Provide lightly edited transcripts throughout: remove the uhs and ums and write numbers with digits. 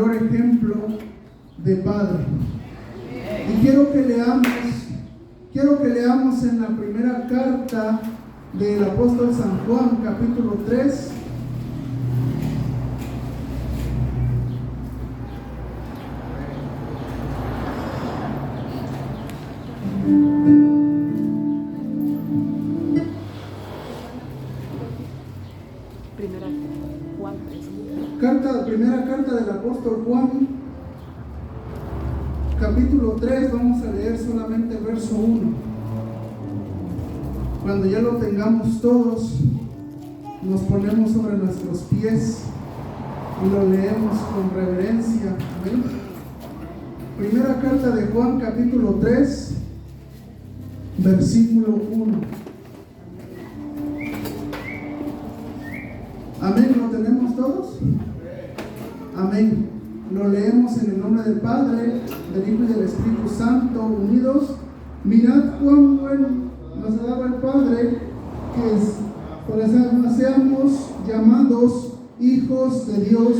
mayor ejemplo de padre. Y quiero que leamos en la primera carta del apóstol San Juan, capítulo 3. Primera carta del apóstol Juan, capítulo 3, vamos a leer solamente el verso 1. Cuando ya lo tengamos todos, nos ponemos sobre nuestros pies y lo leemos con reverencia. ¿Amén? Primera carta de Juan, capítulo 3, versículo 1. Amén, ¿lo tenemos todos? Amén. Lo leemos en el nombre del Padre, del Hijo y del Espíritu Santo, unidos. Mirad cuán bueno nos ha dado el Padre, que seamos llamados hijos de Dios.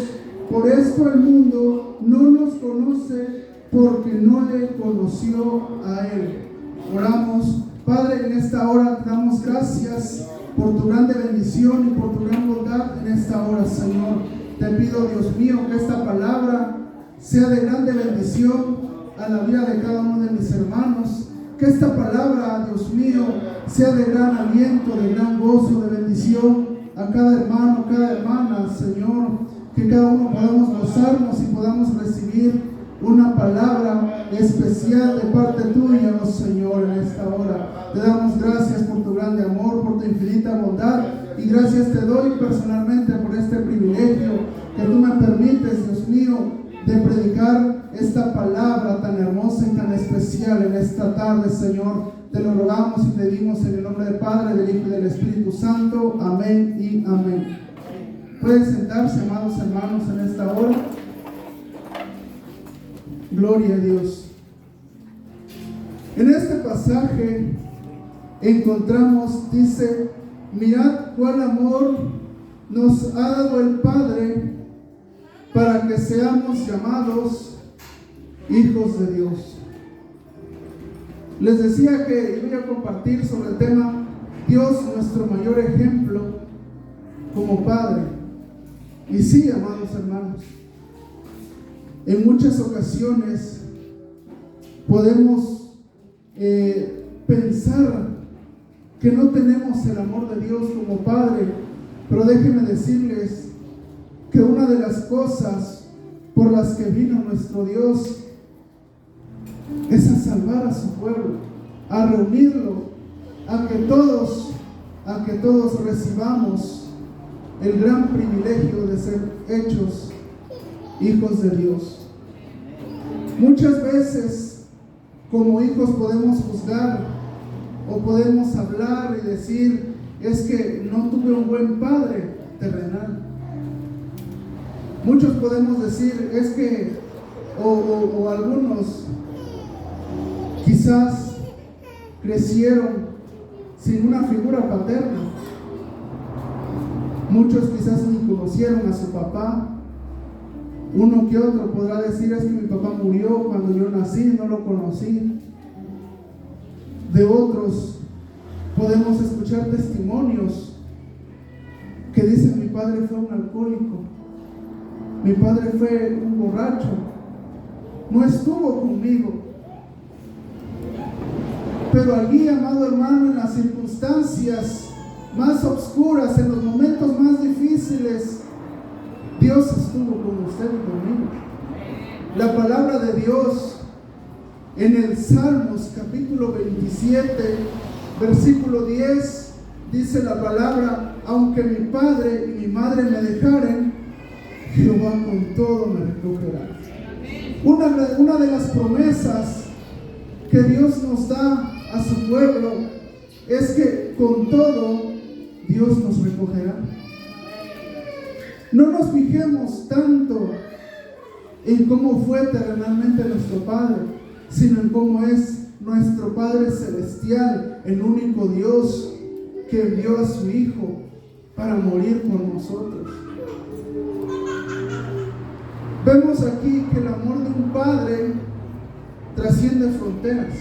Por esto el mundo no nos conoce, porque no le conoció a Él. Oramos. Padre, en esta hora te damos gracias por tu grande bendición y por tu gran bondad en esta hora, Señor. Te pido, Dios mío, que esta palabra sea de grande bendición a la vida de cada uno de mis hermanos. Que esta palabra, Dios mío, sea de gran aliento, de gran gozo, de bendición a cada hermano, cada hermana, Señor. Que cada uno podamos gozarnos y podamos recibir una palabra especial de parte tuya, oh Señor, en esta hora. Te damos gracias por tu grande amor, por tu infinita bondad, y gracias te doy personalmente por este privilegio que tú me permites, Dios mío, de predicar esta palabra tan hermosa y tan especial en esta tarde, Señor. Te lo rogamos y pedimos en el nombre del Padre, del Hijo y del Espíritu Santo. Amén y amén. Pueden sentarse, amados hermanos, en esta hora. Gloria a Dios. En este pasaje encontramos, dice: mirad cuál amor nos ha dado el Padre para que seamos llamados hijos de Dios. Les decía que voy a compartir sobre el tema Dios, nuestro mayor ejemplo como Padre. Y sí, amados hermanos, en muchas ocasiones podemos pensar que no tenemos el amor de Dios como Padre, pero déjenme decirles que una de las cosas por las que vino nuestro Dios es a salvar a su pueblo, a reunirlo, a que todos recibamos el gran privilegio de ser hechos hijos de Dios. Muchas veces como hijos podemos juzgar o podemos hablar y decir: es que no tuve un buen padre terrenal. Muchos podemos decir: es que o algunos quizás crecieron sin una figura paterna. Muchos quizás ni conocieron a su papá. Uno que otro podrá decir: es que mi papá murió cuando yo nací, no lo conocí. De otros podemos escuchar testimonios que dicen: mi padre fue un alcohólico, mi padre fue un borracho, no estuvo conmigo. Pero allí, amado hermano, en las circunstancias más oscuras, en los momentos más difíciles, Dios estuvo con usted y conmigo. La palabra de Dios en el Salmos capítulo 27, versículo 10, dice la palabra: aunque mi padre y mi madre me dejaren, Jehová con todo me recogerá. Una de las promesas que Dios nos da a su pueblo es que con todo Dios nos recogerá. No nos fijemos tanto en cómo fue terrenalmente nuestro Padre, sino en cómo es nuestro Padre Celestial, el único Dios que envió a su Hijo para morir por nosotros. Vemos aquí que el amor de un padre trasciende fronteras.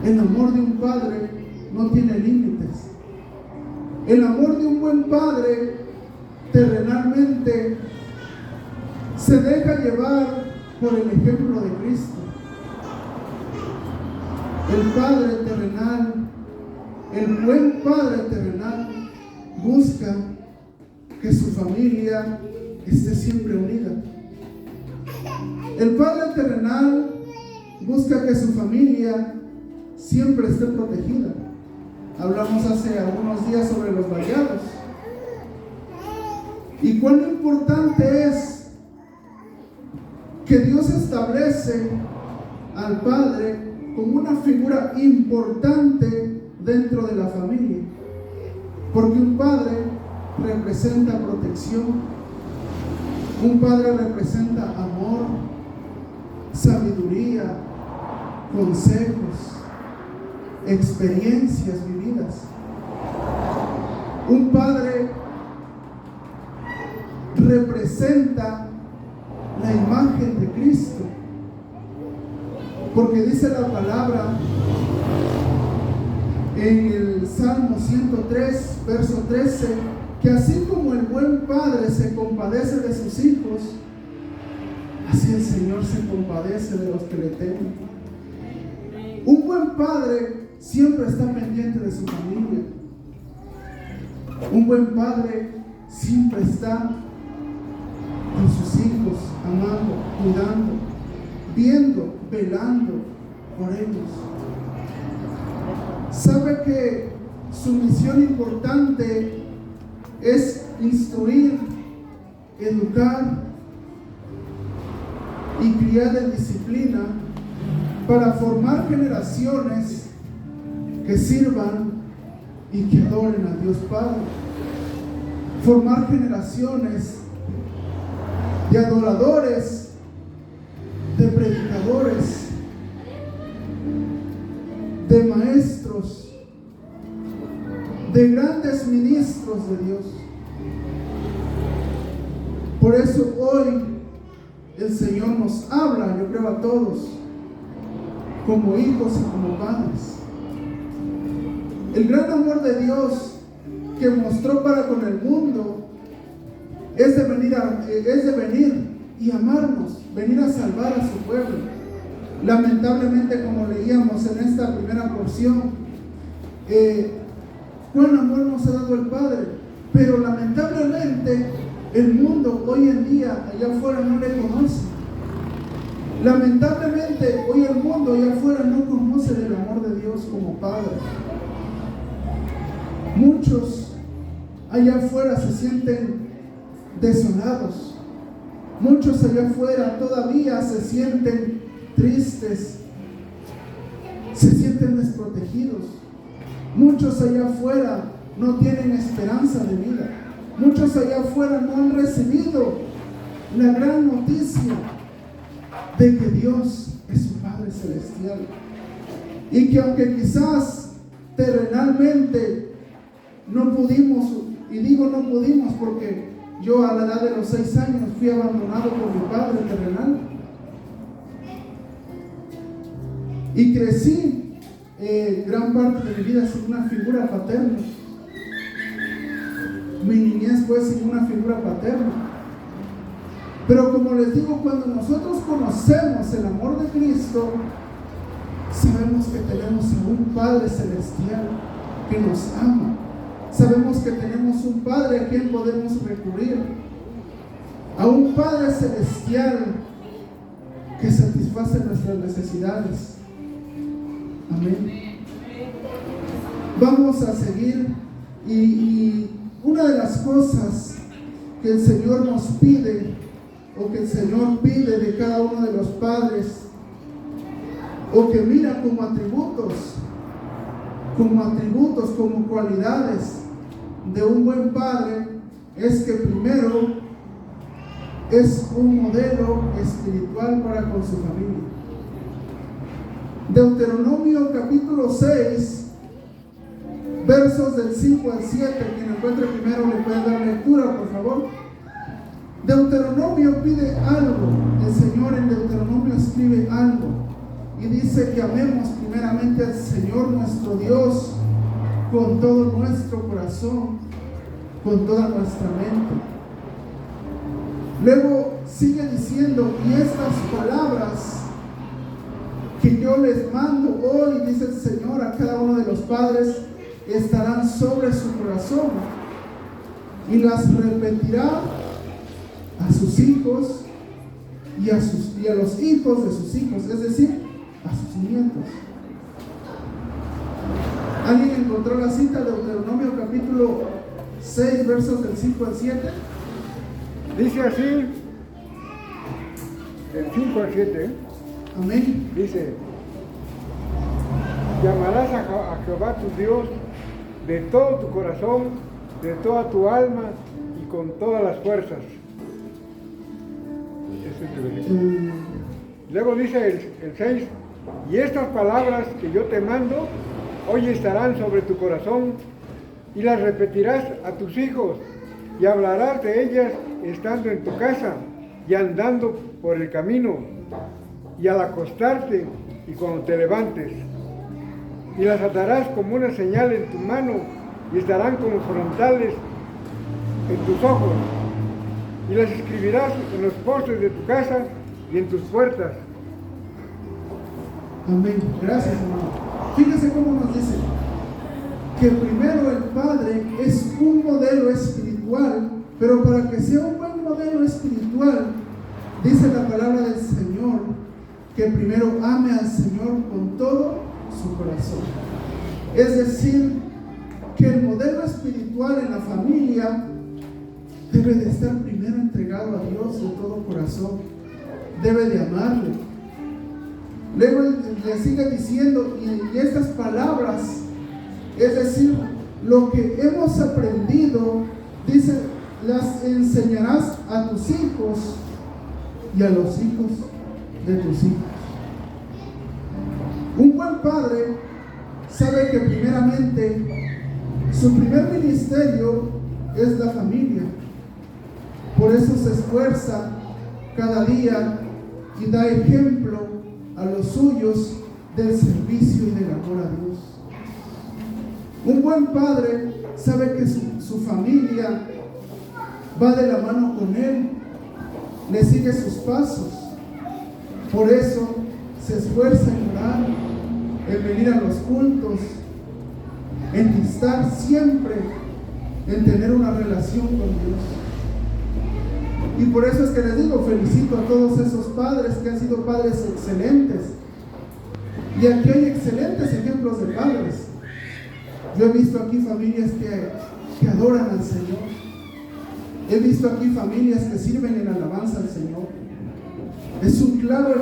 El amor de un padre no tiene límites. El amor de un buen padre terrenalmente se deja llevar por el ejemplo de Cristo. El padre terrenal, el buen padre terrenal, busca que su familia esté siempre unida. El padre terrenal busca que su familia siempre esté protegida. Hablamos hace algunos días sobre los vallados. Y cuán importante es que Dios establece al padre como una figura importante dentro de la familia. Porque un padre representa protección. Un padre representa amor, sabiduría, consejos, experiencias vividas. Un padre representa la imagen de Cristo, porque dice la palabra en el Salmo 103, verso 13, que así como el buen padre se compadece de sus hijos, así el Señor se compadece de los que le temen. Un buen padre siempre está pendiente de su familia. Un buen padre siempre está con sus hijos, amando, cuidando, viendo, velando por ellos. Sabe que su misión importante es instruir, educar y criar en disciplina para formar generaciones que sirvan y que adoren a Dios Padre. Formar generaciones de adoradores, de predicadores, de maestros, de grandes ministros de Dios. Por eso hoy el Señor nos habla, yo creo, a todos, como hijos y como padres. El gran amor de Dios que mostró para con el mundo es de venir y amarnos, venir a salvar a su pueblo. Lamentablemente, como leíamos en esta primera porción, cuán amor nos ha dado el Padre, pero lamentablemente el mundo hoy en día allá afuera no le conoce. Lamentablemente hoy el mundo allá afuera no conoce del amor de Dios como Padre. Muchos allá afuera se sienten desolados. Muchos allá afuera todavía se sienten tristes, se sienten desprotegidos. Muchos allá afuera no tienen esperanza de vida. Muchos allá afuera no han recibido la gran noticia de que Dios es su Padre Celestial. Y que aunque quizás terrenalmente no pudimos, y digo no pudimos porque yo a la edad de los 6 años fui abandonado por mi padre terrenal. Y crecí gran parte de mi vida sin una figura paterna. Mi niñez fue sin una figura paterna. Pero como les digo, cuando nosotros conocemos el amor de Cristo, sabemos que tenemos a un Padre Celestial que nos ama. Sabemos que tenemos un Padre a quien podemos recurrir. A un Padre Celestial que satisface nuestras necesidades. Amén. Vamos a seguir y una de las cosas que el Señor nos pide, o que el Señor pide de cada uno de los padres, o que mira como atributos, como cualidades de un buen padre, es que primero es un modelo espiritual para con su familia. Deuteronomio capítulo 6, versos del 5 al 7. Quien encuentre primero le puede dar lectura, por favor. Deuteronomio pide algo. El Señor en Deuteronomio escribe algo y dice que amemos primeramente al Señor nuestro Dios con todo nuestro corazón, con toda nuestra mente. Luego sigue diciendo, y estas palabras que yo les mando hoy, dice el Señor, a cada uno de los padres, estarán sobre su corazón y las repetirá a sus hijos y a los hijos de sus hijos, es decir, a sus nietos. ¿Alguien encontró la cita de Deuteronomio capítulo 6, versos del 5 al 7? Dice así, del 5 al 7, Amén. dice: llamarás a Jehová tu Dios de todo tu corazón, de toda tu alma y con todas las fuerzas. Luego dice el 6: y estas palabras que yo te mando hoy estarán sobre tu corazón y las repetirás a tus hijos y hablarás de ellas estando en tu casa y andando por el camino y al acostarte y cuando te levantes, y las atarás como una señal en tu mano y estarán como frontales en tus ojos, y las escribirás en los postes de tu casa y en tus puertas. Amén. Gracias, hermano. Fíjese cómo nos dice que primero el Padre es un modelo espiritual, pero para que sea un buen modelo espiritual, dice la palabra del Señor, que primero ame al Señor con todo su corazón. Es decir, que el modelo espiritual en la familia debe de estar primero entregado a Dios de todo corazón, debe de amarle. Luego le sigue diciendo, y estas palabras, es decir, lo que hemos aprendido, dice, las enseñarás a tus hijos y a los hijos de tus hijos. Un buen padre sabe que primeramente su primer ministerio es la familia. Por eso se esfuerza cada día y da ejemplo a los suyos del servicio y del amor a Dios. Un buen padre sabe que su familia va de la mano con él, le sigue sus pasos. Por eso se esfuerza en orar, en venir a los cultos, en estar siempre, en tener una relación con Dios. Y por eso es que les digo, felicito a todos esos padres que han sido padres excelentes. Y aquí hay excelentes ejemplos de padres. Yo he visto aquí familias que adoran al Señor. He visto aquí familias que sirven en alabanza al Señor. Es un claro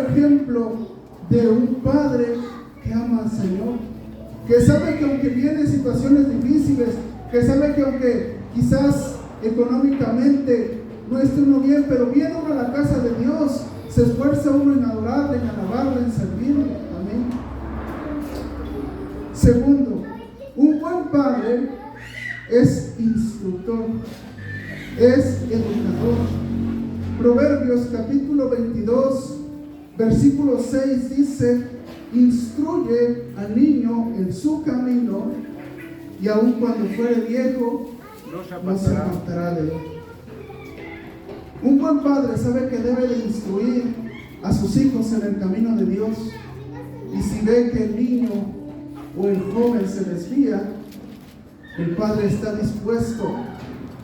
ejemplo de un padre que ama al Señor, que sabe que aunque vienen situaciones difíciles, que sabe que aunque quizás económicamente no esté uno bien, pero viene uno a la casa de Dios, se esfuerza uno en adorarle, en alabarle, en servirle. Amén. Segundo, un buen padre es instructor, es educador. Proverbios capítulo 22, versículo 6 dice: instruye al niño en su camino, y aun cuando fuere viejo, no se apartará de él. Un buen padre sabe que debe de instruir a sus hijos en el camino de Dios, y si ve que el niño o el joven se desvía, el padre está dispuesto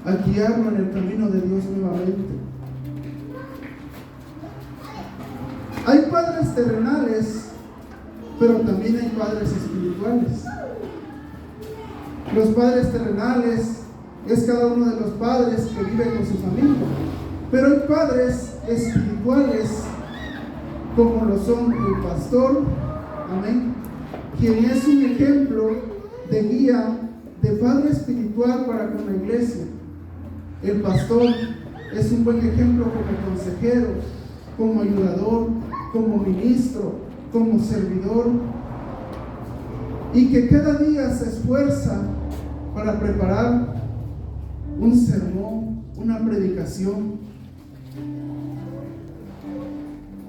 a guiarlo en el camino de Dios nuevamente. Hay padres terrenales, pero también hay padres espirituales. Los padres terrenales es cada uno de los padres que vive con su familia, pero hay padres espirituales, como lo son el pastor, amén, quien es un ejemplo de guía, de padre espiritual para con la iglesia. El pastor es un buen ejemplo como consejero, como ayudador, como ministro, como servidor, y que cada día se esfuerza para preparar un sermón, una predicación.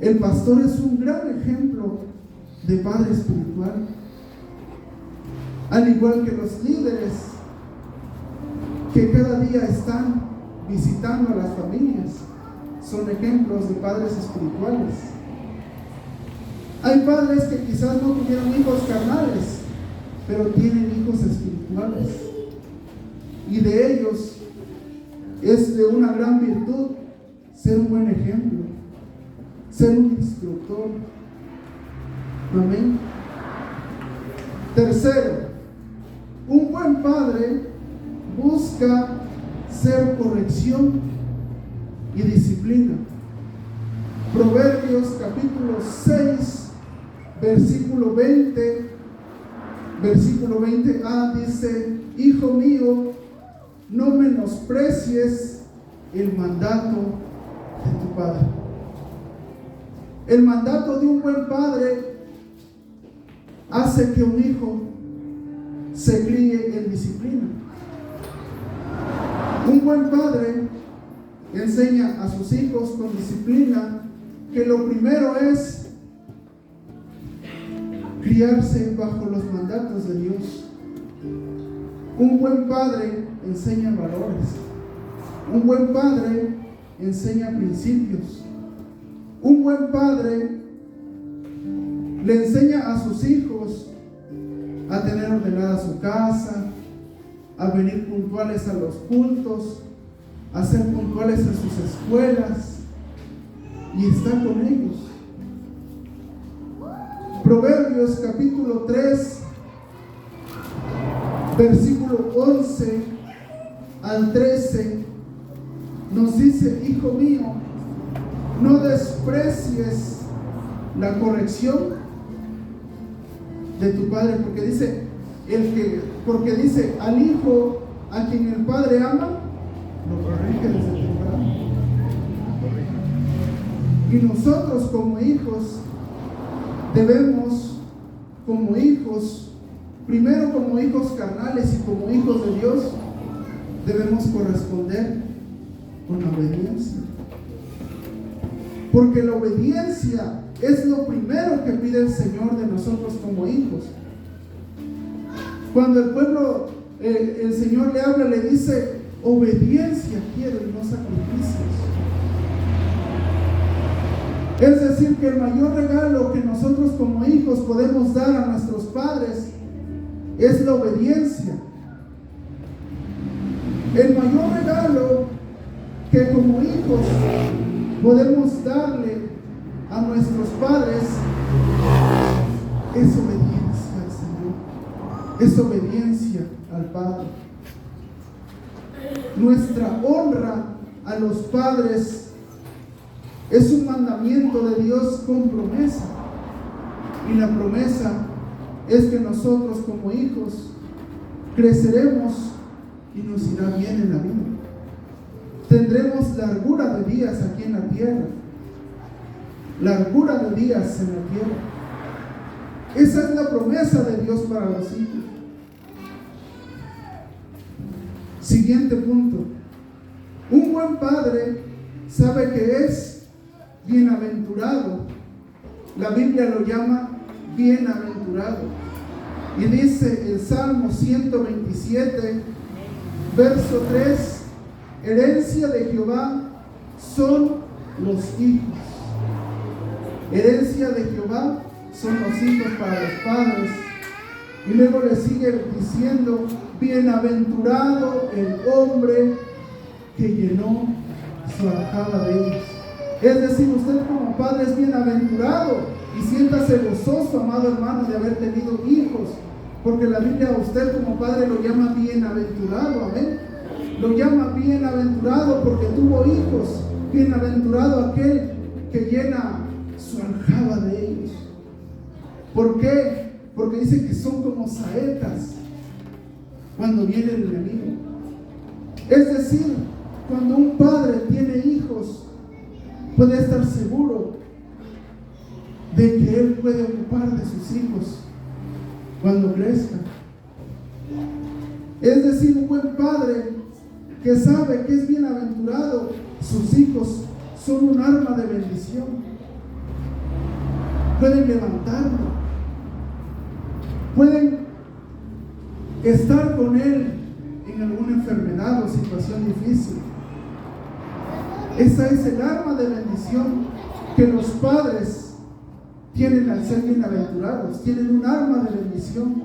El pastor es un gran ejemplo de padre espiritual, al igual que los líderes que cada día están visitando a las familias, son ejemplos de padres espirituales. Hay padres que quizás no tuvieron hijos carnales, pero tienen hijos espirituales, y de ellos es de una gran virtud ser un buen ejemplo, ser un instructor. Amén. Tercero, un buen padre busca ser corrección y disciplina. Proverbios capítulo 6, versículo 20a dice: Hijo mío, no menosprecies el mandato de tu padre. El mandato de un buen padre hace que un hijo se críe en disciplina. Un buen padre enseña a sus hijos con disciplina que lo primero es criarse bajo los mandatos de Dios. Un buen padre enseña valores. Un buen padre enseña principios. Un buen padre le enseña a sus hijos a tener ordenada su casa, a venir puntuales a los cultos, a ser puntuales en sus escuelas, y está con ellos. Proverbios capítulo 3, versículo 11 al 13 nos dice: Hijo mío, no desprecies la corrección de tu padre, porque dice al hijo a quien el padre ama, lo corrige desde temprano. Y nosotros como hijos debemos, como hijos, primero como hijos carnales y como hijos de Dios, debemos corresponder con la obediencia. Porque la obediencia es lo primero que pide el Señor de nosotros como hijos. Cuando el pueblo, el Señor le habla, le dice: obediencia quiero y no sacrificios. Es decir, que el mayor regalo que nosotros como hijos podemos dar a nuestros padres es la obediencia. El mayor regalo que como hijos podemos darle a nuestros padres es obediencia al Señor, es obediencia al Padre. Nuestra honra a los padres es un mandamiento de Dios con promesa, y la promesa es que nosotros como hijos creceremos y nos irá bien en la vida. Tendremos largura de días aquí en la tierra, largura de días en la tierra. Esa es la promesa de Dios para los hijos. Siguiente punto: un buen padre sabe que es bienaventurado. La Biblia lo llama bienaventurado, y dice el Salmo 127, verso 3: herencia de Jehová son los hijos. Herencia de Jehová son los hijos para los padres. Y luego le sigue diciendo: bienaventurado el hombre que llenó su aljaba de ellos. Es decir, usted como padre es bienaventurado, y siéntase gozoso, amado hermano, de haber tenido hijos, porque la Biblia a usted como padre lo llama bienaventurado. Amén. Lo llama bienaventurado porque tuvo hijos. Bienaventurado aquel que llena su aljaba de ellos. ¿Por qué? Porque dice que son como saetas cuando viene el enemigo. Es decir, cuando un padre tiene hijos, puede estar seguro de que él puede ocupar de sus hijos cuando crezcan. Es decir, un buen padre que sabe que es bienaventurado, sus hijos son un arma de bendición. Pueden levantarlo, pueden estar con él en alguna enfermedad o situación difícil. Esa es el arma de bendición que los padres tienen al ser bienaventurados. Tienen un arma de bendición.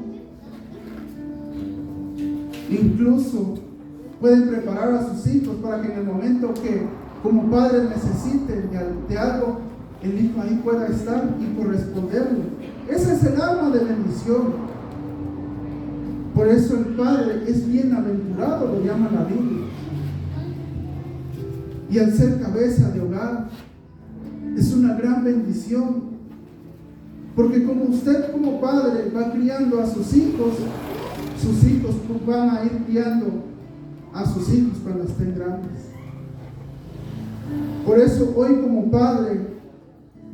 Incluso pueden preparar a sus hijos para que en el momento que como padres necesiten de algo, el hijo ahí pueda estar y corresponderle. Ese es el arma de bendición. Por eso el padre es bienaventurado, lo llama la Biblia. Y al ser cabeza de hogar, es una gran bendición. Porque como usted como padre va criando a sus hijos van a ir criando a sus hijos cuando estén grandes. Por eso hoy como padre,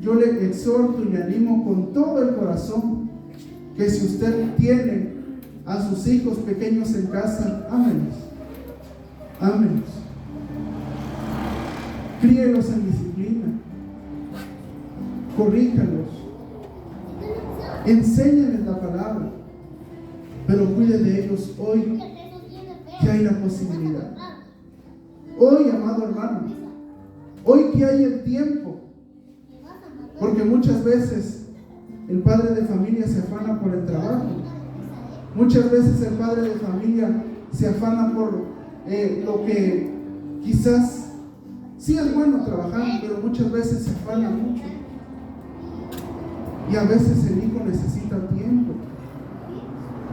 yo le exhorto y le animo con todo el corazón que si usted tiene a sus hijos pequeños en casa, ámelos, ámelos, críelos en disciplina, corríjalos, enséñales la palabra, pero cuide de ellos hoy que hay la posibilidad. Hoy, amado hermano, hoy que hay el tiempo, porque muchas veces el padre de familia se afana por el trabajo. Muchas veces el padre de familia se afana por lo que quizás sí es bueno trabajar, pero muchas veces se afana mucho. Y a veces el hijo necesita tiempo,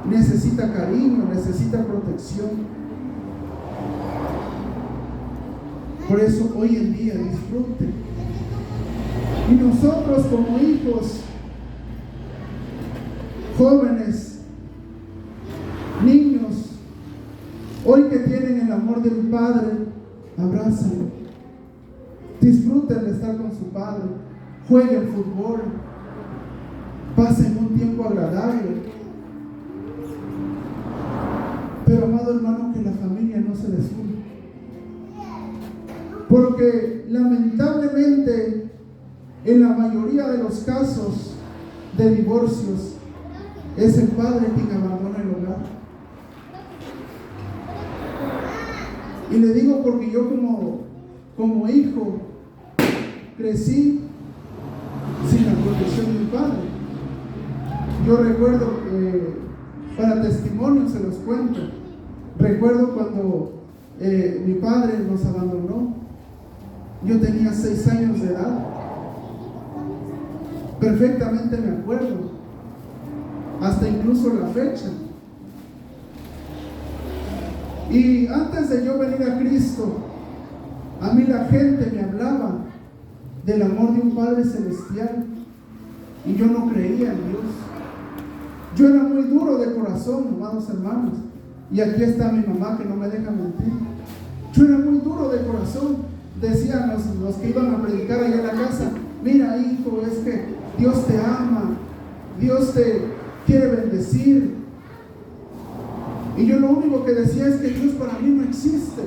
necesita cariño, necesita protección. Por eso hoy en día disfruten. Y nosotros como hijos, jóvenes, niños, hoy que tienen el amor del Padre, abrázenlo. Disfruten de estar con su Padre. Jueguen fútbol. Pasen un tiempo agradable. Pero amado hermano, que la familia no se desune. Porque lamentablemente en la mayoría de los casos de divorcios es el padre quien abandona el hogar. Y le digo porque yo como hijo crecí sin la protección de mi padre. Yo recuerdo, para testimonio se los cuento, recuerdo cuando mi padre nos abandonó. Yo tenía 6 años de edad. Perfectamente me acuerdo, hasta incluso la fecha. Y antes de yo venir a Cristo, a mí la gente me hablaba del amor de un Padre Celestial y yo no creía en Dios. Yo era muy duro de corazón, amados hermanos, y aquí está mi mamá que no me deja mentir. Yo era muy duro de corazón. Decían los que iban a predicar allá en la casa: mira, hijo, es que Dios te ama, Dios te quiere bendecir. Y yo lo único que decía es que Dios para mí no existe.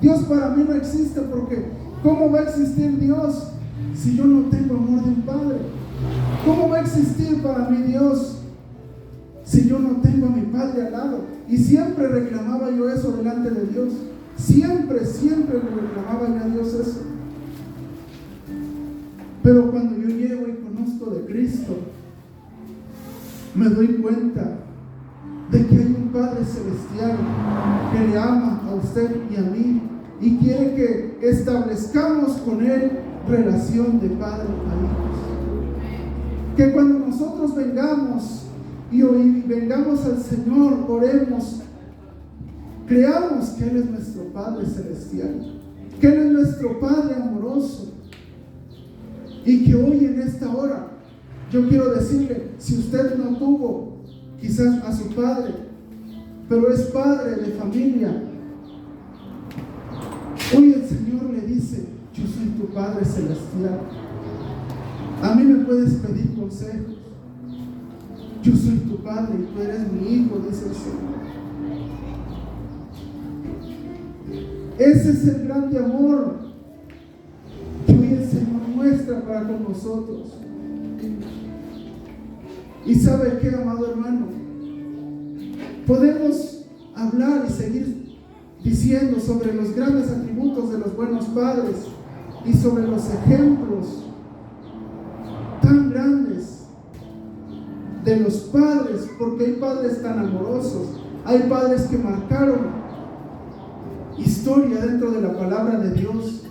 Dios para mí no existe, porque ¿cómo va a existir Dios si yo no tengo amor de un Padre? ¿Cómo va a existir para mí Dios si yo no tengo a mi Padre al lado? Y siempre reclamaba yo eso delante de Dios. Siempre le reclamaba yo a Dios eso. Pero cuando yo llego y conozco de Cristo, me doy cuenta de que hay un Padre Celestial que le ama a usted y a mí y quiere que establezcamos con Él relación de padre a hijos. Que cuando nosotros vengamos y vengamos al Señor, oremos, creamos que Él es nuestro Padre Celestial, que Él es nuestro Padre amoroso, y que hoy en esta hora yo quiero decirle, si usted no tuvo quizás a su padre, pero es padre de familia, hoy el Señor le dice: yo soy tu Padre Celestial, a mí me puedes pedir consejos, yo soy tu Padre y tú eres mi hijo, dice el Señor. Ese es el grande amor que hoy el Señor muestra para con nosotros. Y ¿sabe qué, amado hermano? Podemos hablar y seguir diciendo sobre los grandes atributos de los buenos padres y sobre los ejemplos tan grandes de los padres, porque hay padres tan amorosos, hay padres que marcaron historia dentro de la palabra de Dios.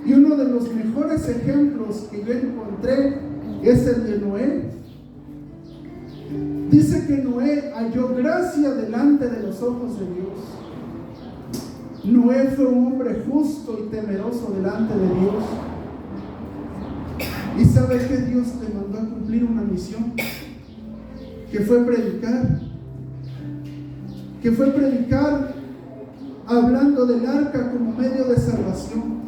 Y uno de los mejores ejemplos que yo encontré es el de Noé. Dice que Noé halló gracia delante de los ojos de Dios. Noé fue un hombre justo y temeroso delante de Dios. Y sabe que Dios le mandó a cumplir una misión, que fue predicar hablando del arca como medio de salvación.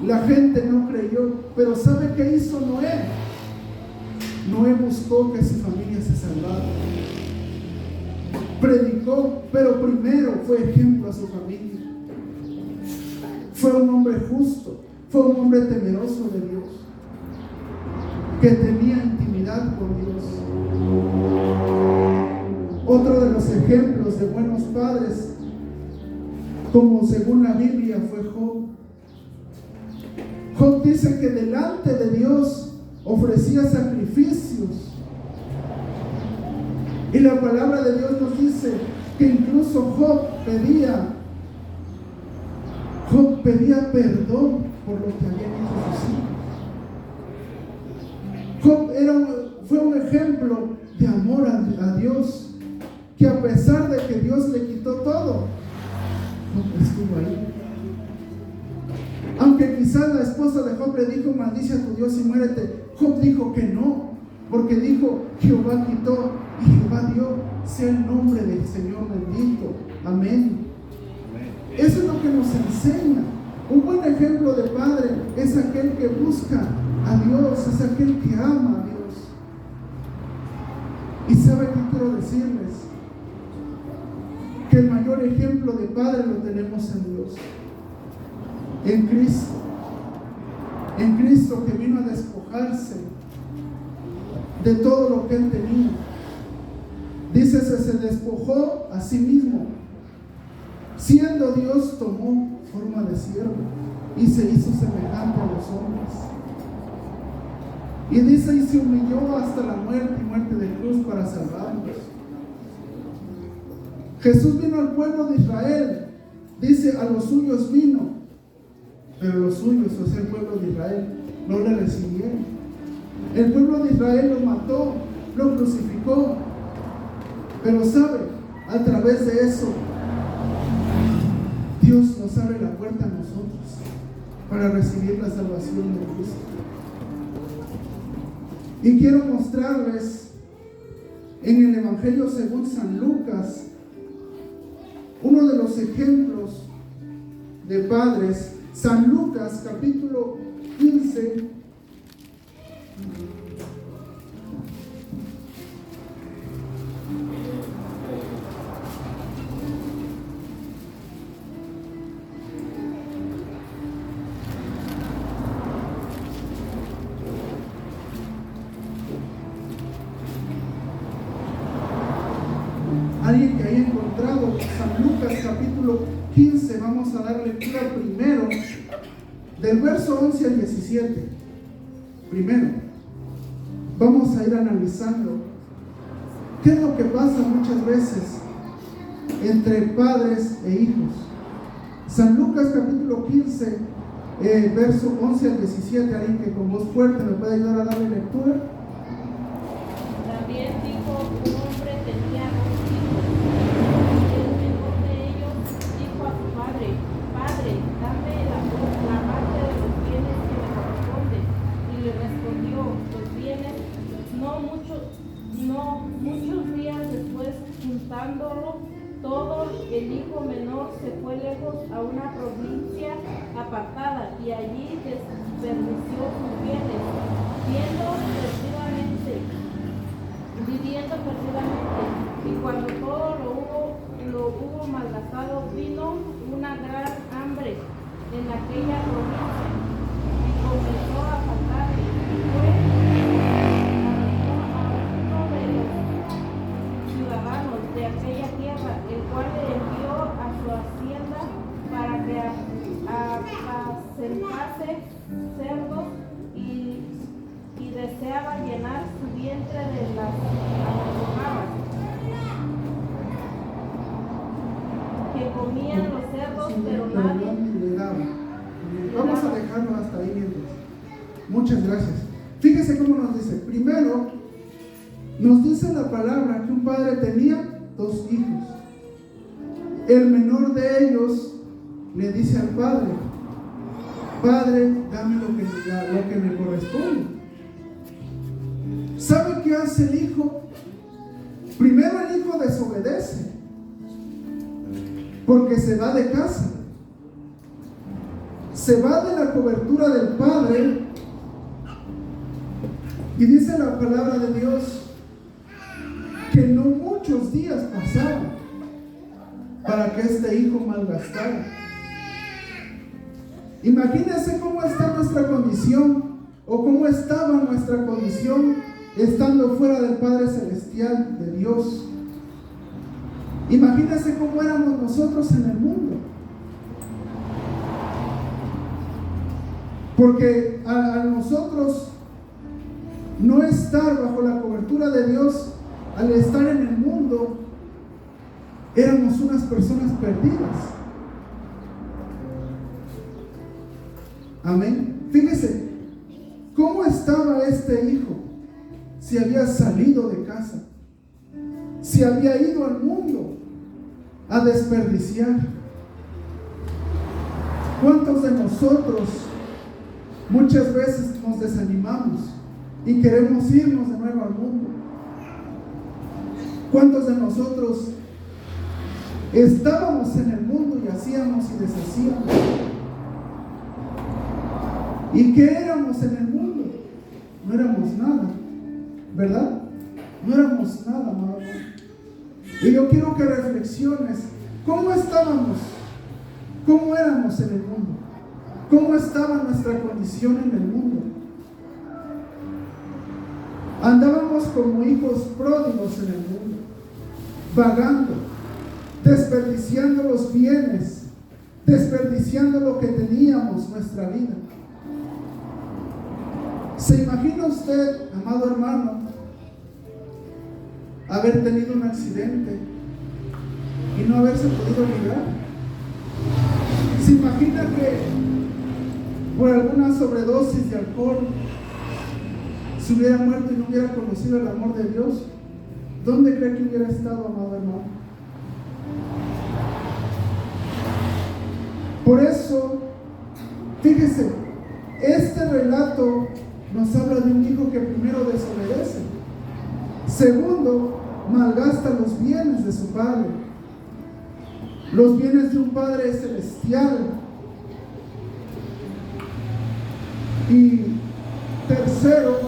La gente no creyó, pero ¿sabe qué hizo Noé? Noé buscó que su familia se salvara. Predicó, pero primero fue ejemplo a su familia. Fue un hombre justo, fue un hombre temeroso de Dios, que tenía intimidad con Dios. Otro de los ejemplos de buenos padres, como según la Biblia, fue Job. Job dice que delante de Dios ofrecía sacrificios. Y la palabra de Dios nos dice que incluso Job pedía perdón por lo que habían hecho sus hijos. Job fue un ejemplo de amor a Dios, que a pesar de que Dios le quitó todo, Job estuvo ahí. Aunque quizás la esposa de Job le dijo: maldice a tu Dios y muérete, Job dijo que no, porque dijo: Jehová quitó y Jehová dio, sea el nombre del Señor bendito. Amén. Eso es lo que nos enseña. Un buen ejemplo de padre es aquel que busca a Dios, es aquel que ama a Dios. ¿Y sabe qué quiero decirles? Que el mayor ejemplo de padre lo tenemos en Dios, en Cristo. En Cristo, que vino a despojarse de todo lo que él tenía. Dice: se despojó a sí mismo. Siendo Dios, tomó forma de siervo y se hizo semejante a los hombres. Y dice: y se humilló hasta la muerte, y muerte de cruz, para salvarnos. Jesús vino al pueblo de Israel. Dice: a los suyos vino, pero los suyos, o sea, el pueblo de Israel, no le recibieron. El pueblo de Israel lo mató, lo crucificó. Pero sabe, a través de eso, Dios nos abre la puerta a nosotros para recibir la salvación de Cristo. Y quiero mostrarles en el Evangelio según San Lucas uno de los ejemplos de padres. San Lucas, capítulo 15. Alguien que haya encontrado San Lucas capítulo 15, vamos a dar lectura primero del verso 11 al 17. Primero vamos a ir analizando qué es lo que pasa muchas veces entre padres e hijos. San Lucas capítulo 15, verso 11 al 17. Alguien que con voz fuerte me puede ayudar a darle lectura. También dijo: un hombre tenía dos hijos, y el menor de ellos dijo a su padre: Padre, dame la parte de los bienes que me corresponde. Y le respondió: los bienes, muchos días después, juntándolo todo, el hijo menor se fue lejos a una provincia apartada, y allí desperdició sus bienes, viviendo perdidamente. Y cuando todo lo hubo malgastado, vino una gran aquella provincia y comenzó a faltar y fue a uno de los ciudadanos de aquella tierra, el cual le envió a su hacienda para que apacentase cerdos y deseaba llenar su vientre de las algarrobas que comían los cerdos, pero nadie le daba. Vamos a dejarlo hasta ahí mientras. Muchas gracias. Fíjese cómo nos dice. Primero, nos dice la palabra que un padre tenía 2 hijos. El menor de ellos le dice al padre: Padre, dame lo que me corresponde. ¿Sabe qué hace el hijo? Primero el hijo desobedece, porque se va de casa, se va de la cobertura del padre, y dice la palabra de Dios que no muchos días pasaron para que este hijo malgastara. Imagínense cómo está nuestra condición, o cómo estaba nuestra condición estando fuera del Padre Celestial de Dios. Imagínense cómo éramos nosotros en el mundo. Porque a nosotros no estar bajo la cobertura de Dios, al estar en el mundo, éramos unas personas perdidas. Amén. Fíjese cómo estaba este hijo. Si había salido de casa, si había ido al mundo a desperdiciar. ¿Cuántos de nosotros muchas veces nos desanimamos y queremos irnos de nuevo al mundo? ¿Cuántos de nosotros estábamos en el mundo y hacíamos y deshacíamos? ¿Y qué éramos en el mundo? No éramos nada, ¿verdad? No éramos nada, amado. Y yo quiero que reflexiones. ¿Cómo estábamos? ¿Cómo éramos en el mundo? ¿Cómo estaba nuestra condición en el mundo? Andábamos como hijos pródigos en el mundo, vagando, desperdiciando los bienes, desperdiciando lo que teníamos, nuestra vida. ¿Se imagina usted, amado hermano, haber tenido un accidente y no haberse podido librar? ¿Se imagina que por alguna sobredosis de alcohol se hubiera muerto y no hubiera conocido el amor de Dios? ¿Dónde cree que hubiera estado, amado hermano? Por eso, fíjese, este relato nos habla de un hijo que primero desobedece, segundo, malgasta los bienes de su padre, los bienes de un Padre celestial, y tercero,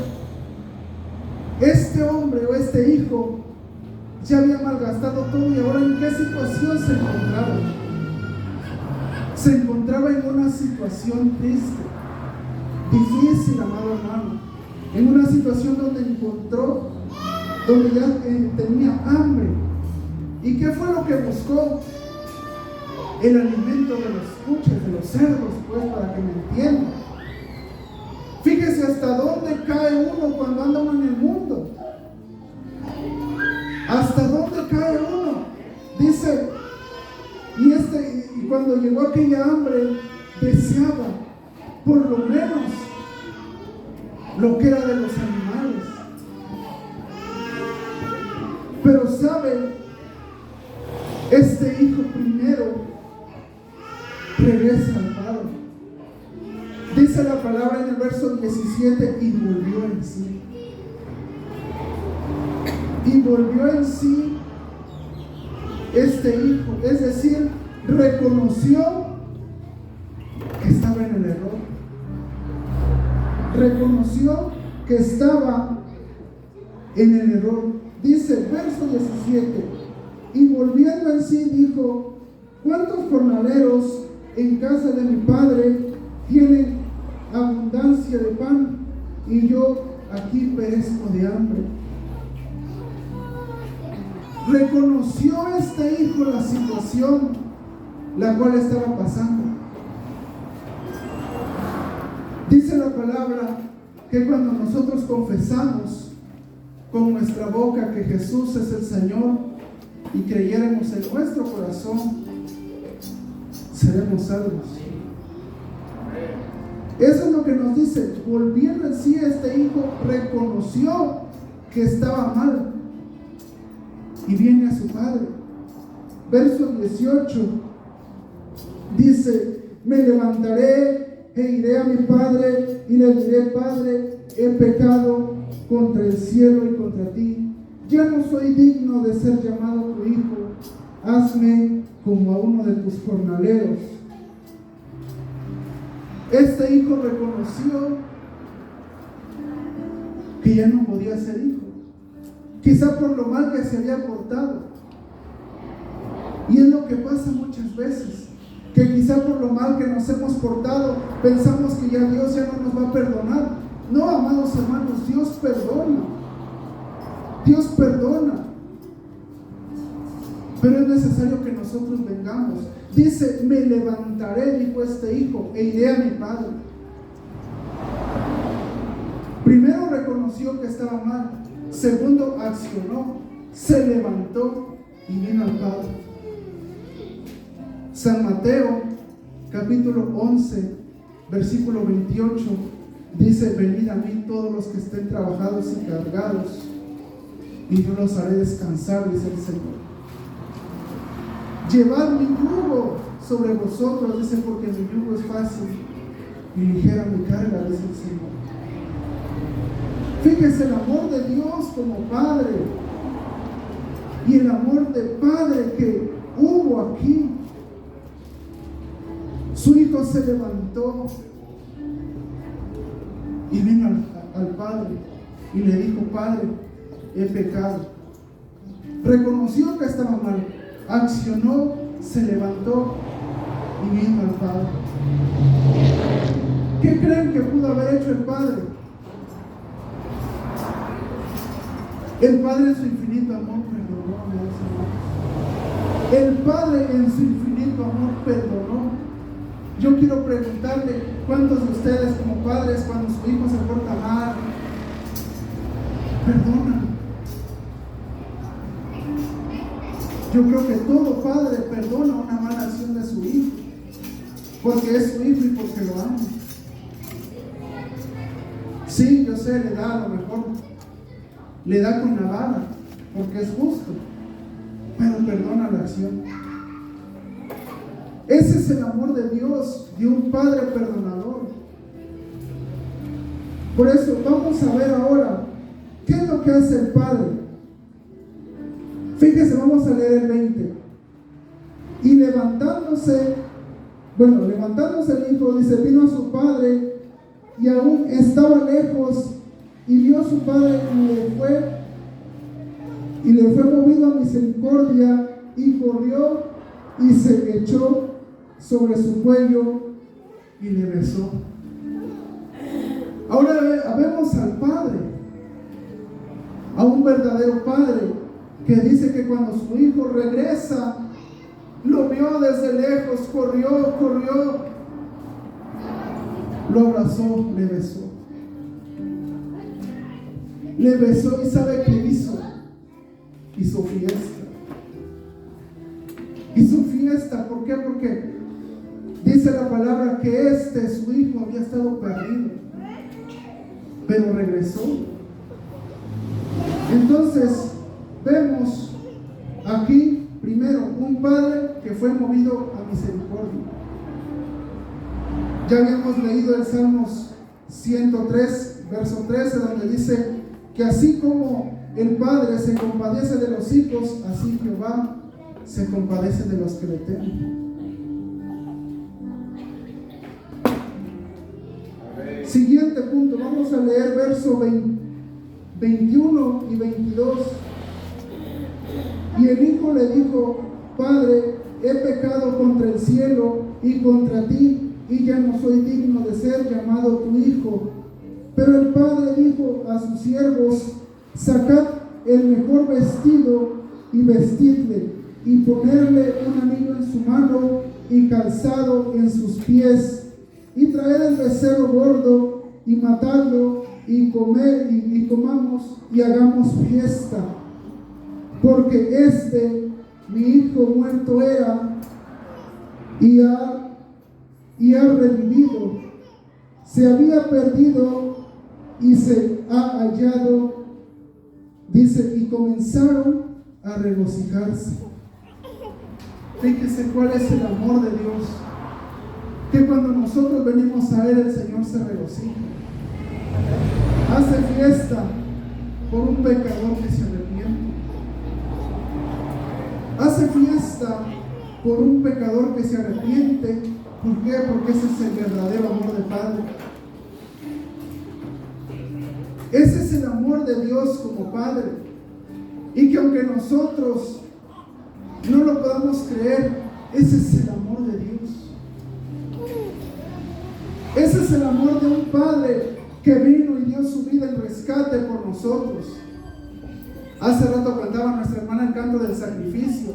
este hombre o este hijo ya había malgastado todo, y ahora ¿en qué situación se encontraba? Se encontraba en una situación triste, difícil, amado hermano, en una situación donde ya tenía hambre. ¿Y qué fue lo que buscó? El alimento de los cuches, de los cerdos, pues, para que me entiendan. Fíjese hasta dónde cae uno cuando anda uno en el mundo. Hasta dónde cae uno. Dice, y cuando llegó aquella hambre, deseaba por lo menos lo que era de los animales. Pero sabe, este hijo primero regresa al Padre. Dice la palabra en el verso 17, y volvió en sí. Y volvió en sí este hijo, es decir, reconoció que estaba en el error. Reconoció que estaba en el error. Dice, verso 17, y volviendo en sí dijo: ¿cuántos jornaleros en casa de mi padre tienen abundancia de pan y yo aquí perezco de hambre. Reconoció este hijo la situación la cual estaba pasando. Dice la palabra que cuando nosotros confesamos con nuestra boca que Jesús es el Señor y creyéramos en nuestro corazón, seremos salvos. Eso es lo que nos dice. Volviendo en sí, este hijo reconoció que estaba mal y viene a su padre. Verso 18 dice: me levantaré e iré a mi padre y le diré: Padre, he pecado contra el cielo y contra ti, ya no soy digno de ser llamado tu hijo, hazme como a uno de tus jornaleros. Este hijo reconoció que ya no podía ser hijo, quizá por lo mal que se había portado. Y es lo que pasa muchas veces, que quizá por lo mal que nos hemos portado pensamos que ya Dios ya no nos va a perdonar. No, amados hermanos, Dios perdona. Dios perdona. Pero es necesario que nosotros vengamos. Dice: me levantaré, dijo este hijo, e iré a mi padre. Primero reconoció que estaba mal. Segundo, accionó, se levantó y vino al padre. San Mateo, capítulo 11, versículo 28, dice: venid a mí todos los que estén trabajados y cargados, y yo los haré descansar, dice el Señor. Llevad mi yugo sobre vosotros, dice, porque mi yugo es fácil y ligera mi carga, dice el Señor. Fíjese el amor de Dios como Padre y el amor de Padre que hubo aquí. Su hijo se levantó y vino al Padre y le dijo: Padre, he pecado. Reconoció que estaba mal, accionó, se levantó y vino al Padre. ¿Qué creen que pudo haber hecho el Padre? El Padre en su infinito amor perdonó, el Padre en su infinito amor perdonó. Yo quiero preguntarle: ¿cuántos de ustedes como padres, cuando su hijo se porta mal, perdonan? Yo creo que todo padre perdona una mala acción de su hijo, porque es su hijo y porque lo ama. Sí, yo sé, le da, a lo mejor le da con la vara, porque es justo, pero perdona la acción. Ese es el amor de Dios, de un Padre perdonador. Por eso vamos a ver ahora qué es lo que hace el Padre. Fíjese, vamos a leer el 20. Y levantándose el hijo, dice, vino a su padre y aún estaba lejos, y vio a su padre y le fue movido a misericordia, y corrió y se echó sobre su cuello y le besó. Ahora vemos al Padre, a un verdadero Padre, que dice que cuando su hijo regresa, lo vio desde lejos, corrió, lo abrazó, le besó. Le besó, y ¿sabe qué hizo? Hizo fiesta. Hizo fiesta, ¿por qué? Porque dice la palabra que su hijo, había estado perdido, pero regresó. Entonces, vemos aquí, primero, un padre que fue movido a misericordia. Ya habíamos leído el Salmos 103, verso 13, donde dice que así como el padre se compadece de los hijos, así Jehová se compadece de los que le temen. Siguiente punto, vamos a leer verso 21 y 22. Y el hijo le dijo: Padre, he pecado contra el cielo y contra ti, y ya no soy digno de ser llamado tu hijo. Pero el padre dijo a sus siervos: sacad el mejor vestido y vestidle, y ponerle un anillo en su mano y calzado en sus pies, y traed el becerro gordo y matadlo, y comamos y hagamos fiesta, porque mi hijo muerto era y ha revivido, se había perdido y se ha hallado. Dice, y comenzaron a regocijarse. Fíjese cuál es el amor de Dios, que cuando nosotros venimos a Él, el Señor se regocija, hace fiesta por un pecador que se arrepiente, hace fiesta por un pecador que se arrepiente. ¿Por qué? Porque ese es el verdadero amor del Padre. Ese es el amor de Dios como Padre, y que aunque nosotros no lo podamos creer, ese es el amor de Dios. Ese es el amor de un Padre que vino y dio su vida en rescate por nosotros. Hace rato cantaba nuestra hermana el canto del sacrificio.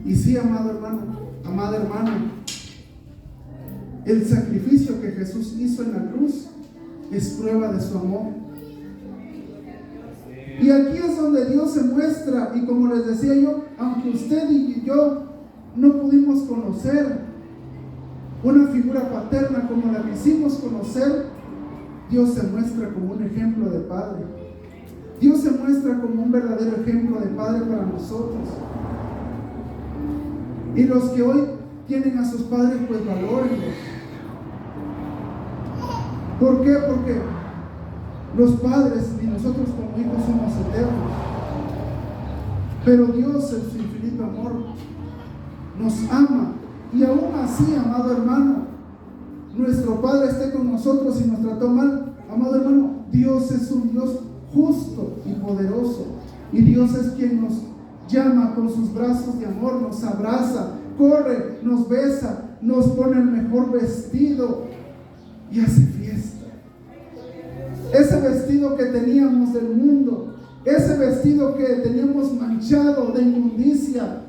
Y sí, amado hermano, amada hermana, el sacrificio que Jesús hizo en la cruz es prueba de su amor. Y aquí es donde Dios se muestra, y como les decía yo, aunque usted y yo no pudimos conocer una figura paterna como la que hicimos conocer, Dios se muestra como un ejemplo de Padre. Dios se muestra como un verdadero ejemplo de Padre para nosotros. Y los que hoy tienen a sus padres, pues valórenlos. ¿Por qué? Porque los padres y nosotros como hijos somos eternos. Pero Dios, en su infinito amor, nos ama. Y aún así, amado hermano, nuestro Padre esté con nosotros y nos trató mal. Amado hermano, Dios es un Dios justo y poderoso. Y Dios es quien nos llama con sus brazos de amor, nos abraza, corre, nos besa, nos pone el mejor vestido y hace fiesta. Ese vestido que teníamos del mundo, ese vestido que teníamos manchado de inmundicia,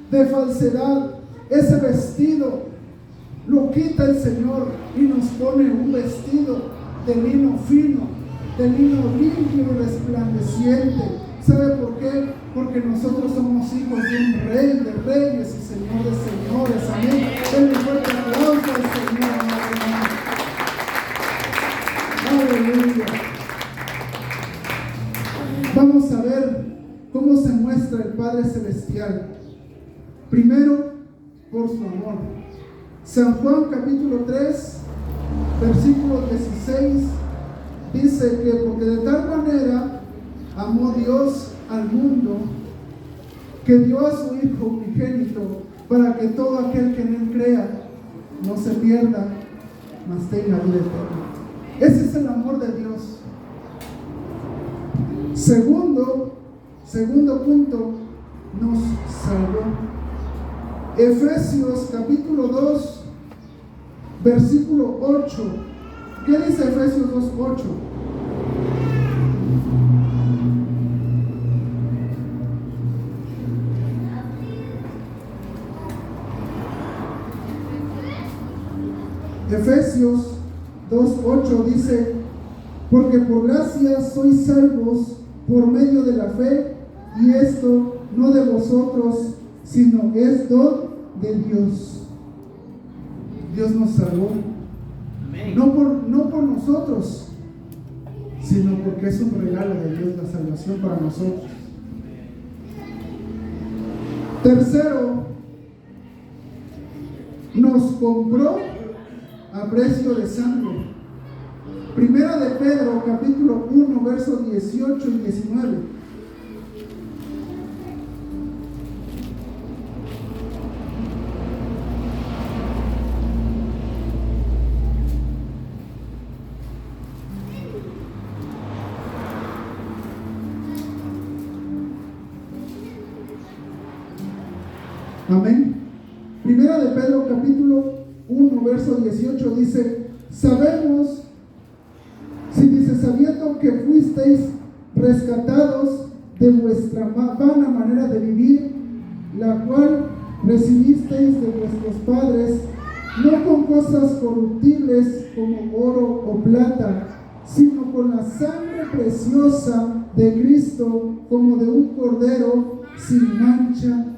de falsedad, ese vestido lo quita el Señor y nos pone un vestido de lino fino, de lino limpio y resplandeciente. ¿Sabe por qué? Porque nosotros somos hijos de un Rey de reyes y Señor de señores. Amén. Denle un fuerte aplauso al Señor, amado hermano. Aleluya. Vamos a ver cómo se muestra el Padre Celestial. Primero, por su amor. San Juan capítulo 3, versículo 16, dice que porque de tal manera amó Dios al mundo, que dio a su Hijo unigénito, para que todo aquel que en Él crea no se pierda, mas tenga vida eterna. Ese es el amor de Dios. Segundo punto, nos salvó. Efesios capítulo 2, versículo 8. ¿Qué dice Efesios 2:8? Efesios 2:8 dice: porque por gracia sois salvos por medio de la fe, y esto no de vosotros, sino es don de Dios. Dios nos salvó, no por nosotros, sino porque es un regalo de Dios la salvación para nosotros. Tercero, nos compró a precio de sangre. Primera de Pedro, capítulo 1, versos 18 y 19. Amén. 18 dice, sabiendo que fuisteis rescatados de vuestra vana manera de vivir, la cual recibisteis de vuestros padres, no con cosas corruptibles como oro o plata, sino con la sangre preciosa de Cristo, como de un cordero sin mancha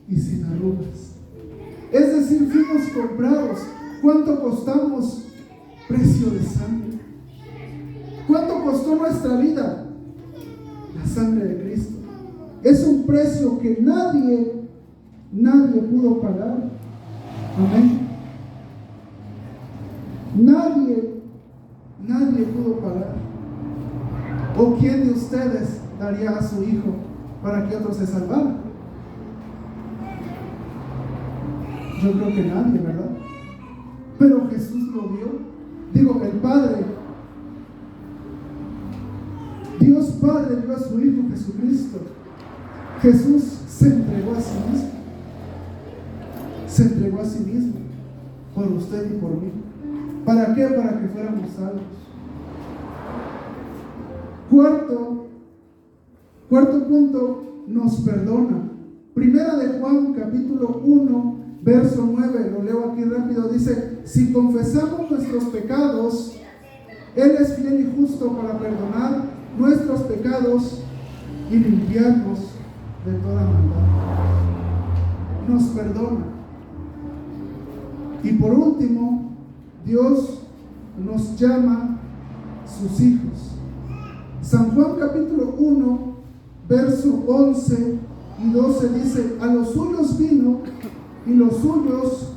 y sin arrugas. Es decir, fuimos comprados. ¿Cuánto costamos? Precio de sangre. ¿Cuánto costó nuestra vida? La sangre de Cristo. Es un precio que nadie pudo pagar. Amén. Nadie pudo pagar. ¿O quién de ustedes daría a su hijo para que otro se salvara? Yo creo que nadie, ¿verdad? Pero Jesús lo dio. Digo, el Padre, Dios Padre dio a su Hijo Jesucristo. Jesús se entregó a sí mismo. Se entregó a sí mismo por usted y por mí. ¿Para qué? Para que fuéramos salvos. Cuarto punto, nos perdona. Primera de Juan, capítulo 1, verso 9, lo leo aquí rápido, dice: si confesamos nuestros pecados, Él es fiel y justo para perdonar nuestros pecados y limpiarnos de toda maldad. Nos perdona. Y por último, Dios nos llama sus hijos. San Juan capítulo 1, verso 11 y 12 dice: a los suyos vino y los suyos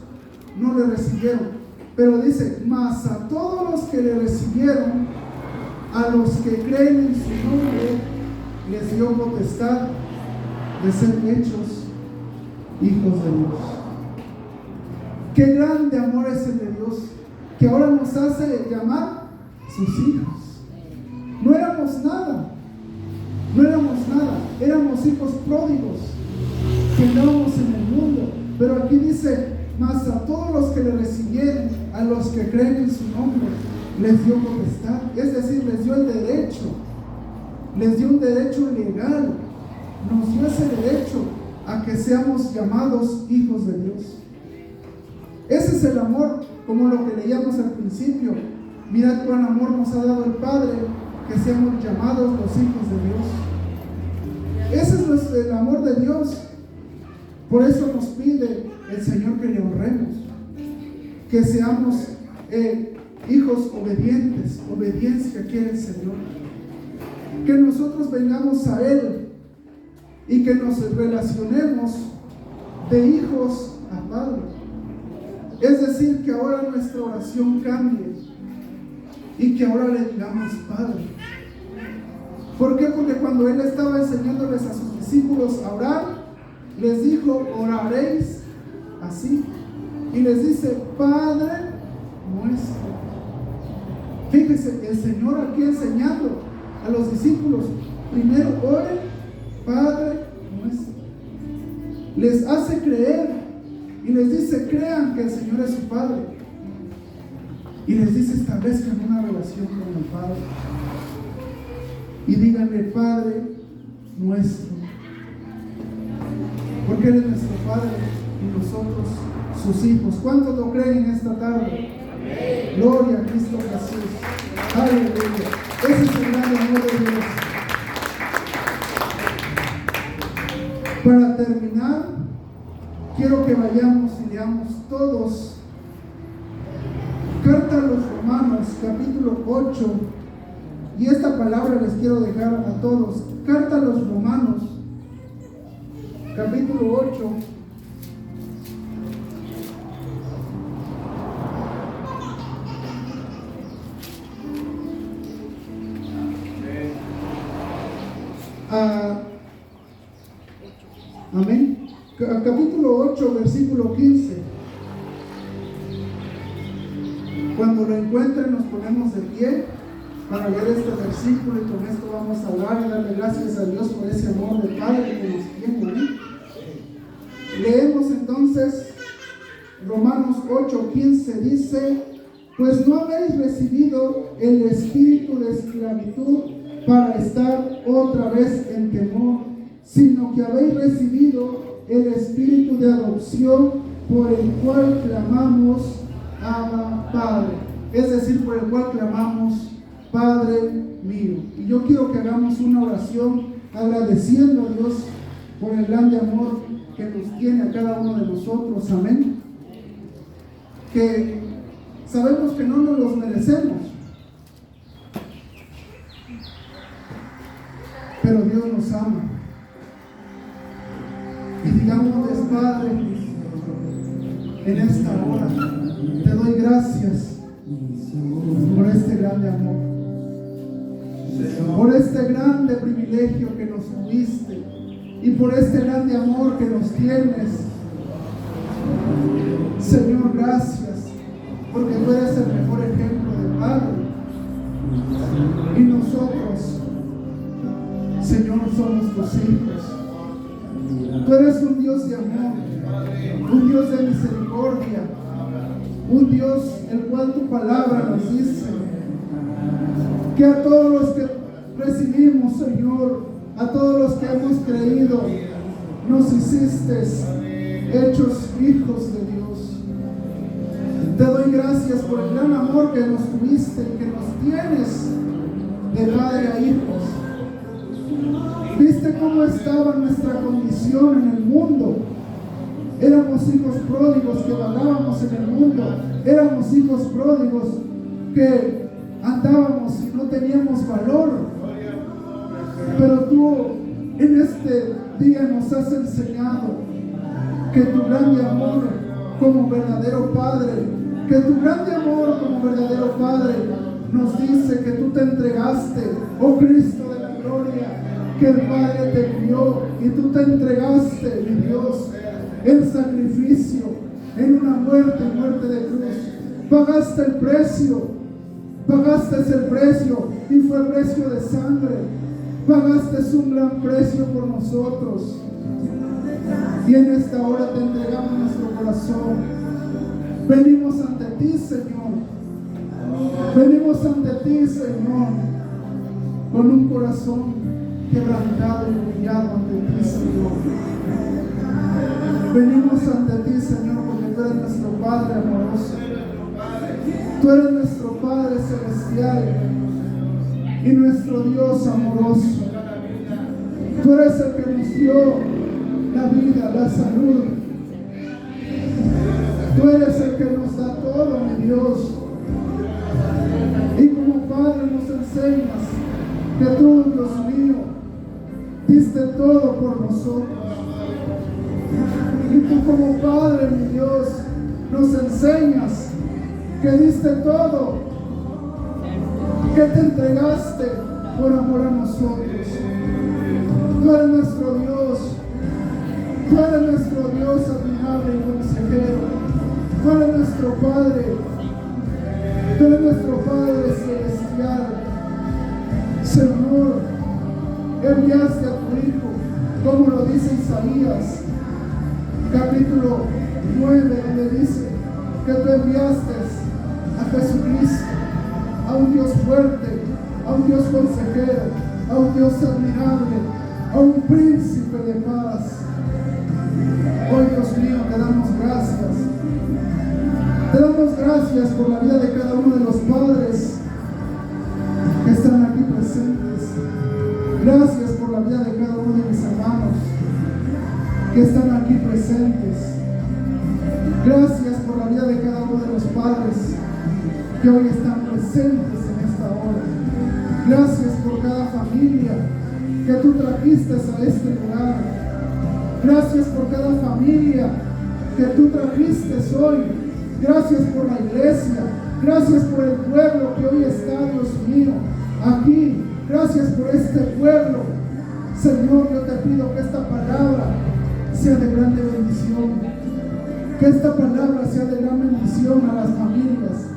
no le recibieron. Pero dice: mas a todos los que le recibieron, a los que creen en su nombre, les dio potestad de ser hechos hijos de Dios. Qué grande amor es el de Dios, que ahora nos hace llamar sus hijos. No éramos nada, éramos hijos pródigos que andábamos en el mundo. Pero aquí dice: mas a todos los que le recibieron, a los que creen en su nombre, les dio potestad. Es decir, les dio el derecho, les dio un derecho legal, nos dio ese derecho a que seamos llamados hijos de Dios. Ese es el amor, como lo que leíamos al principio. Mirad cuán amor nos ha dado el Padre, que seamos llamados los hijos de Dios. Ese es el amor de Dios. Por eso nos pide el Señor que le honremos, que seamos hijos obedientes. Obediencia quiere el Señor. Que nosotros vengamos a Él y que nos relacionemos de hijos a padres. Es decir, que ahora nuestra oración cambie y que ahora le digamos Padre. ¿Por qué? Porque cuando Él estaba enseñándoles a sus discípulos a orar, les dijo: oraréis así. Y les dice: Padre nuestro. Fíjese, el Señor aquí enseñando a los discípulos: primero oren, Padre nuestro. Les hace creer y les dice: crean que el Señor es su Padre. Y les dice: establezcan una relación con el Padre y díganle: Padre nuestro, porque Él es nuestro Padre y nosotros sus hijos. ¿Cuántos lo creen en esta tarde? Amén. Gloria a Cristo Jesús. Aleluya. Ese es el gran amor de Dios. Para terminar, quiero que vayamos y leamos todos Carta a los Romanos, capítulo 8. Y esta palabra les quiero dejar a todos. Carta a los Romanos, capítulo 8. Amén. Capítulo 8, versículo 15. Cuando lo encuentren, nos ponemos de pie para leer este versículo, y con esto vamos a orar y darle gracias a Dios por ese amor de Padre que nos tiene. Leemos entonces Romanos 8:15 dice: pues no habéis recibido el espíritu de esclavitud para estar otra vez en temor, sino que habéis recibido el espíritu de adopción, por el cual clamamos Abba, Padre. Es decir, por el cual clamamos Padre mío. Y yo quiero que hagamos una oración agradeciendo a Dios por el grande amor que nos tiene a cada uno de nosotros. Amén. Que sabemos que no nos los merecemos, pero Dios nos ama. Y digámosles: Padre, en esta hora te doy gracias por este grande amor, por este grande privilegio que nos tuviste y por este grande amor que nos tienes. Señor, gracias, porque tú eres el mejor ejemplo de Padre. Y nosotros, Señor, somos tus hijos. Tú eres un Dios de amor, un Dios de misericordia, un Dios el cual tu palabra nos dice que a todos los que recibimos, Señor, a todos los que hemos creído, nos hiciste hechos hijos de Dios. Te doy gracias por el gran amor que nos tuviste y que nos tienes de padre a hijos. Viste cómo estaba nuestra condición en el mundo. Éramos hijos pródigos que vagábamos en el mundo. Éramos hijos pródigos que andábamos y no teníamos valor. Pero tú en este día nos has enseñado que tu grande amor como verdadero Padre, que tu grande amor como verdadero Padre nos dice que tú te entregaste, oh Cristo de la gloria, que el Padre te envió y tú te entregaste, mi Dios, en sacrificio, en una muerte de cruz. Pagaste el precio y fue el precio de sangre. Pagaste un gran precio por nosotros. Y en esta hora te entregamos nuestro corazón. Venimos ante ti, Señor. Venimos ante ti, Señor, con un corazón quebrantado y humillado ante ti, Señor. Venimos ante ti, Señor, porque tú eres nuestro Padre amoroso. Tú eres nuestro Padre celestial y nuestro Dios amoroso. Tú eres el que nos dio la vida, la salud. Tú eres el que nos da todo, mi Dios. Y como Padre nos enseñas que tú, Dios mío, diste todo por nosotros. Y tú como Padre, mi Dios, nos enseñas que diste todo, que te entregaste por amor a nosotros. Tú eres nuestro Dios. Tú eres nuestro Dios admirable y consejero. Tú eres nuestro Padre. Tú eres nuestro Padre celestial. Señor, enviaste a tu Hijo, como lo dice Isaías, capítulo 9, donde dice que tú enviaste a Jesucristo, a un Dios fuerte, a un Dios consejero, a un Dios admirable, a un príncipe de paz. Hoy, Dios mío, te damos gracias. Te damos gracias por la vida de cada uno de los padres que están aquí presentes. Gracias por la vida de cada uno de mis hermanos que están aquí presentes. Gracias por la vida de cada uno de los padres que hoy están presentes en esta hora. Gracias por cada familia que tú trajiste a este lugar. Gracias por cada familia que tú trajiste hoy. Gracias por la iglesia. Gracias por el pueblo que hoy está, Dios mío, aquí. Gracias por este pueblo. Señor, yo te pido que esta palabra sea de grande bendición. Que esta palabra sea de gran bendición a las familias.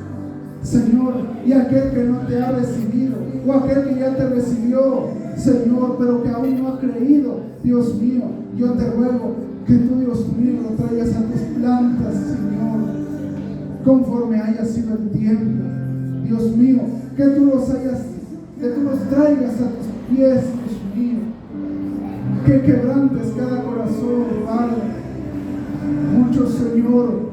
Señor, y aquel que no te ha recibido, o aquel que ya te recibió, Señor, pero que aún no ha creído, Dios mío, yo te ruego Que tú, Dios mío, lo traigas a tus plantas, Señor, conforme haya sido el tiempo. Dios mío, que tú los traigas a tus pies, Dios mío. Que quebrantes cada corazón, Padre. Muchos, Señor,